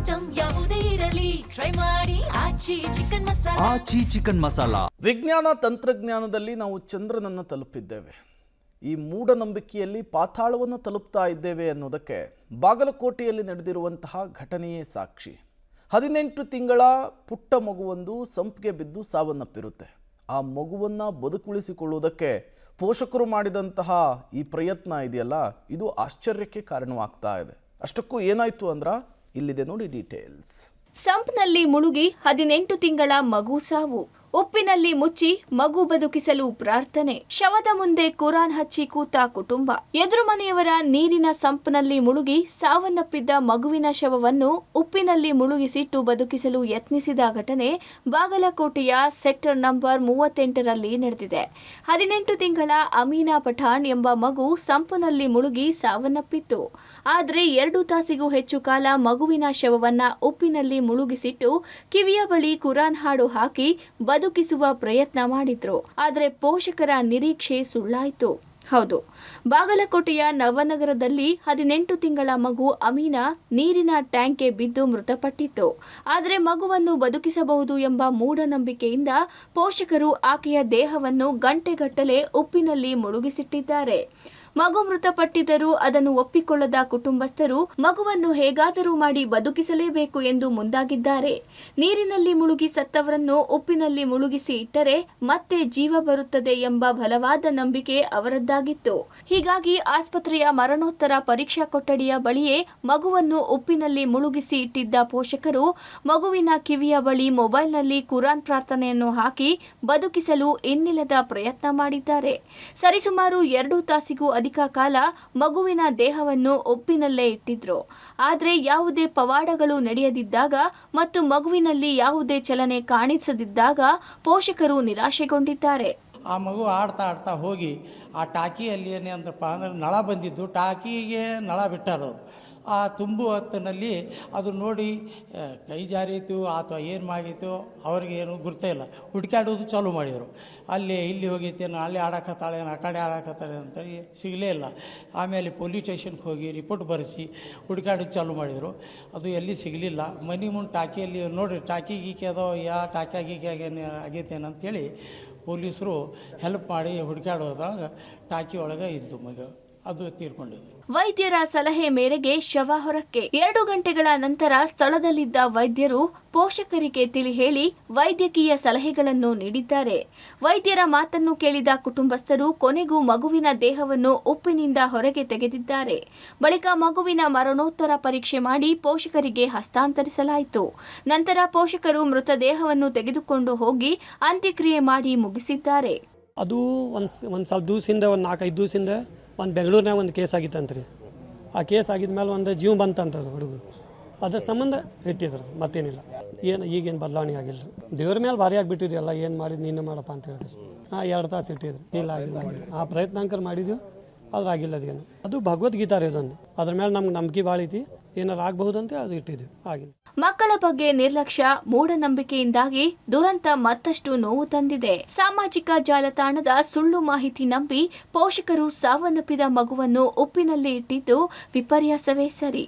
Item ಯಾವುದೇ ಇರಲಿ try ಮಾಡಿ ಆಚಿ ಚಿಕನ್ ಮಸಾಲಾ. ವಿಜ್ಞಾನ ತಂತ್ರಜ್ಞಾನದಲ್ಲಿ ನಾವು ಚಂದ್ರನನ್ನು ತಲುಪಿದ್ದೇವೆ. ಈ ಮೂಢನಂಬಿಕೆಯಲ್ಲಿ ಪಾತಾಳವನ್ನು ತಲುಪ್ತಾ ಇದ್ದೇವೆ ಅನ್ನೋದಕ್ಕೆ ಬಾಗಲಕೋಟೆಯಲ್ಲಿ ನಡೆದಿರುವಂತಹ ಘಟನೆಯೇ ಸಾಕ್ಷಿ. 18 ತಿಂಗಳ ಪುಟ್ಟ ಮಗುವೊಂದು ಸಂಪಿಗೆ ಬಿದ್ದು ಸಾವನ್ನಪ್ಪಿರುತ್ತೆ. ಆ ಮಗುವನ್ನು ಬದುಕುಳಿಸಿಕೊಳ್ಳುವುದಕ್ಕೆ ಪೋಷಕರು ಮಾಡಿದಂತಹ ಈ ಪ್ರಯತ್ನ ಇದೆಯಲ್ಲ, ಇದು ಆಶ್ಚರ್ಯಕ್ಕೆ ಕಾರಣವಾಗ್ತಾ ಇದೆ. ಅಷ್ಟಕ್ಕೂ ಏನಾಯ್ತು ಅಂದ್ರ ಇಲ್ಲಿದೆ ನೋಡಿ ಡೀಟೇಲ್ಸ್. ಸಂಪ್ನಲ್ಲಿ ಮುಳುಗಿ 18 ತಿಂಗಳ ಮಗು ಸಾವು. ಉಪ್ಪಿನಲ್ಲಿ ಮುಚ್ಚಿ ಮಗು ಬದುಕಿಸಲು ಪ್ರಾರ್ಥನೆ. ಶವದ ಮುಂದೆ ಕುರಾನ್ ಹಚ್ಚಿ ಕೂತ ಕುಟುಂಬ. ಎದುರು ಮನೆಯವರ ನೀರಿನ ಸಂಪ್ನಲ್ಲಿ ಮುಳುಗಿ ಸಾವನ್ನಪ್ಪಿದ್ದ ಮಗುವಿನ ಶವವನ್ನು ಉಪ್ಪಿನಲ್ಲಿ ಮುಳುಗಿಸಿಟ್ಟು ಬದುಕಿಸಲು ಯತ್ನಿಸಿದ ಘಟನೆ ಬಾಗಲಕೋಟೆಯ ಸೆಕ್ಟರ್ ನಂಬರ್ 38ರಲ್ಲಿ ನಡೆದಿದೆ. 18 ತಿಂಗಳ ಅಮೀನಾ ಪಠಾಣ್ ಎಂಬ ಮಗು ಸಂಪ್ನಲ್ಲಿ ಮುಳುಗಿ ಸಾವನ್ನಪ್ಪಿತ್ತು. ಆದರೆ 2 ತಾಸಿಗೂ ಹೆಚ್ಚು ಕಾಲ ಮಗುವಿನ ಶವವನ್ನ ಉಪ್ಪಿನಲ್ಲಿ ಮುಳುಗಿಸಿಟ್ಟು ಕಿವಿಯ ಬಳಿ ಕುರಾನ್ ಹಾಡು ಹಾಕಿ ಬದುಕಿಸುವ ಪ್ರಯತ್ನ ಮಾಡಿದ್ರು. ಆದರೆ ಪೋಷಕರ ನಿರೀಕ್ಷೆ ಸುಳ್ಳಾಯಿತು. ಹೌದು, ಬಾಗಲಕೋಟೆಯ ನವನಗರದಲ್ಲಿ 18 ತಿಂಗಳ ಮಗು ಅಮೀನಾ ನೀರಿನ ಟ್ಯಾಂಕ್ಗೆ ಬಿದ್ದು ಮೃತಪಟ್ಟಿತ್ತು. ಆದರೆ ಮಗುವನ್ನು ಬದುಕಿಸಬಹುದು ಎಂಬ ಮೂಢನಂಬಿಕೆಯಿಂದ ಪೋಷಕರು ಆಕೆಯ ದೇಹವನ್ನು ಗಂಟೆಗಟ್ಟಲೆ ಉಪ್ಪಿನಲ್ಲಿ ಮುಳುಗಿಸಿಟ್ಟಿದ್ದಾರೆ. ಮಗು ಮೃತಪಟ್ಟಿದ್ದರೂ ಅದನ್ನು ಒಪ್ಪಿಕೊಳ್ಳದ ಕುಟುಂಬಸ್ಥರು ಮಗುವನ್ನು ಹೇಗಾದರೂ ಮಾಡಿ ಬದುಕಿಸಲೇಬೇಕು ಎಂದು ಮುಂದಾಗಿದ್ದಾರೆ. ನೀರಿನಲ್ಲಿ ಮುಳುಗಿ ಸತ್ತವರನ್ನು ಉಪ್ಪಿನಲ್ಲಿ ಮುಳುಗಿಸಿ ಇಟ್ಟರೆ ಮತ್ತೆ ಜೀವ ಬರುತ್ತದೆ ಎಂಬ ಬಲವಾದ ನಂಬಿಕೆ ಅವರದ್ದಾಗಿತ್ತು. ಹೀಗಾಗಿ ಆಸ್ಪತ್ರೆಯ ಮರಣೋತ್ತರ ಪರೀಕ್ಷಾ ಕೊಠಡಿಯ ಬಳಿಯೇ ಮಗುವನ್ನು ಉಪ್ಪಿನಲ್ಲಿ ಮುಳುಗಿಸಿ ಇಟ್ಟಿದ್ದ ಪೋಷಕರು ಮಗುವಿನ ಕಿವಿಯ ಬಳಿ ಮೊಬೈಲ್ನಲ್ಲಿ ಕುರಾನ್ ಪ್ರಾರ್ಥನೆಯನ್ನು ಹಾಕಿ ಬದುಕಿಸಲು ಇನ್ನಿಲ್ಲದ ಪ್ರಯತ್ನ ಮಾಡಿದ್ದಾರೆ. ಸರಿಸುಮಾರು 2 ತಾಸಿಗೂ ಅಧಿಕ ಕಾಲ ಮಗುವಿನ ದೇಹವನ್ನು ಉಪ್ಪಿನಲ್ಲೇ ಇಟ್ಟಿದ್ರು. ಆದರೆ ಯಾವುದೇ ಪವಾಡಗಳು ನಡೆಯದಿದ್ದಾಗ ಮತ್ತು ಮಗುವಿನಲ್ಲಿ ಯಾವುದೇ ಚಲನೆ ಕಾಣಿಸದಿದ್ದಾಗ ಪೋಷಕರು ನಿರಾಶೆಗೊಂಡಿದ್ದಾರೆ. ಆ ಮಗು ಆಡ್ತಾ ಹೋಗಿ ಆ ಟಾಕಿಯಲ್ಲಿ ಏನಂದ್ರಪ್ಪ ಅಂದ್ರೆ ನಳ ಬಂದಿದ್ದು, ಟಾಕಿಗೆ ನಳ ಬಿಟ್ಟರು. ಆ ತುಂಬು ಹೊತ್ತಿನಲ್ಲಿ ಅದು ನೋಡಿ ಕೈ ಜಾರಿತು ಅಥವಾ ಏನು ಮಾಡಿತು ಅವ್ರಿಗೆ ಏನು ಗುರ್ತೇ ಇಲ್ಲ. ಹುಡುಕಾಡೋದು ಚಾಲೂ ಮಾಡಿದರು. ಅಲ್ಲಿ ಇಲ್ಲಿ ಹೋಗೈತೇನು, ಅಲ್ಲಿ ಆಡಕತ್ತಾಳೆ, ಆ ಕಡೆ ಆಡಕತ್ತಾಳೆ ಅಂತ ಸಿಗಲೇ ಇಲ್ಲ. ಆಮೇಲೆ ಪೊಲೀಸ್ ಸ್ಟೇಷನ್ಗೆ ಹೋಗಿ ರಿಪೋರ್ಟ್ ಬರೆಸಿ ಹುಡುಕಾಡೋದು ಚಾಲೂ ಮಾಡಿದರು. ಅದು ಎಲ್ಲಿ ಸಿಗಲಿಲ್ಲ. ಮನೆ ಮುಂದೆ ಟಾಕಿಯಲ್ಲಿ ನೋಡಿರಿ ಟಾಕಿ ಗೀಕೆ ಅದೋ, ಯಾ ಟಾಕಿ ಗೀಕೆ ಆಗೈತೇನು ಅಂತೇಳಿ ಪೊಲೀಸರು ಹೆಲ್ಪ್ ಮಾಡಿ ಹುಡುಕಾಡೋದಾಗ ಟಾಕಿ ಒಳಗೆ ಇದ್ದು ಮಗ ಅದು ತೀರ್ಕೊಂಡಿದ್ದು. ವೈದ್ಯರ ಸಲಹೆ ಮೇರೆಗೆ ಶವ ಹೊರಕ್ಕೆ. 2 ಗಂಟೆಗಳ ನಂತರ ಸ್ಥಳದಲ್ಲಿದ್ದ ವೈದ್ಯರು ಪೋಷಕರಿಗೆ ತಿಳಿ ಹೇಳಿ ವೈದ್ಯಕೀಯ ಸಲಹೆಗಳನ್ನು ನೀಡಿದ್ದಾರೆ. ವೈದ್ಯರ ಮಾತನ್ನು ಕೇಳಿದ ಕುಟುಂಬಸ್ಥರು ಕೊನೆಗೂ ಮಗುವಿನ ದೇಹವನ್ನು ಉಪ್ಪಿನಿಂದ ಹೊರಗೆ ತೆಗೆದಿದ್ದಾರೆ. ಬಳಿಕ ಮಗುವಿನ ಮರಣೋತ್ತರ ಪರೀಕ್ಷೆ ಮಾಡಿ ಪೋಷಕರಿಗೆ ಹಸ್ತಾಂತರಿಸಲಾಯಿತು. ನಂತರ ಪೋಷಕರು ಮೃತದೇಹವನ್ನು ತೆಗೆದುಕೊಂಡು ಹೋಗಿ ಅಂತ್ಯಕ್ರಿಯೆ ಮಾಡಿ ಮುಗಿಸಿದ್ದಾರೆ. ಅದು ಒಂದು ಸ್ವಲ್ಪ ದಿವಸದಿಂದ, ಒಂದು 4-5 ದಿವಸದಿಂದ ಒಂದು ಬೆಂಗಳೂರಿನಾಗ ಒಂದು ಕೇಸ್ ಆಗಿತ್ತಂತ್ರಿ. ಆ ಕೇಸ್ ಆಗಿದ್ಮೇಲೆ ಒಂದು ಜೀವ ಬಂತಂತದು ಹುಡುಗರು. ಅದ್ರ ಸಂಬಂಧ ಇಟ್ಟಿದ್ರು, ಮತ್ತೇನಿಲ್ಲ. ಈಗೇನು ಬದಲಾವಣೆ ಆಗಿಲ್ಲ. ದೇವ್ರ ಮೇಲೆ ಭಾರಿ ಆಗಿಬಿಟ್ಟಿದ್ವಿ. ಏನು ಮಾಡಿದ್ದು ನೀನು ಮಾಡಪ್ಪ ಅಂತ ಹೇಳಿದ್ರು. 2 ತಾಸು ಇಟ್ಟಿದ್ರು. ಇಲ್ಲ ಆಗಿಲ್ಲ. ಆ ಪ್ರಯತ್ನ ಅಂಕರ್ ಮಾಡಿದ್ವಿ, ಆದ್ರೆ ಆಗಿಲ್ಲ. ಅದೇನು ಅದು ಭಗವದ್ಗೀತಾ ರೀ. ಅದೊಂದು ಅದ್ರ ಮೇಲೆ ನಮ್ಗೆ ನಂಬಿಕೆ ಭಾಳ ಐತಿ. ಏನಾರು ಆಗಬಹುದಂತೆ ಅದು ಇಟ್ಟಿದ್ವಿ, ಆಗಿಲ್ಲ. ಮಕ್ಕಳ ಬಗ್ಗೆ ನಿರ್ಲಕ್ಷ್ಯ, ಮೂಢನಂಬಿಕೆಯಿಂದಾಗಿ ದುರಂತ ಮತ್ತಷ್ಟು ನೋವು ತಂದಿದೆ. ಸಾಮಾಜಿಕ ಜಾಲತಾಣದ ಸುಳ್ಳು ಮಾಹಿತಿ ನಂಬಿ ಪೋಷಕರು ಸಾವನ್ನಪ್ಪಿದ ಮಗುವನ್ನು ಉಪ್ಪಿನಲ್ಲಿ ಇಟ್ಟಿದ್ದು ವಿಪರ್ಯಾಸವೇ ಸರಿ.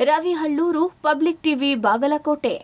Ravi Hallur, public TV, Bagalkot.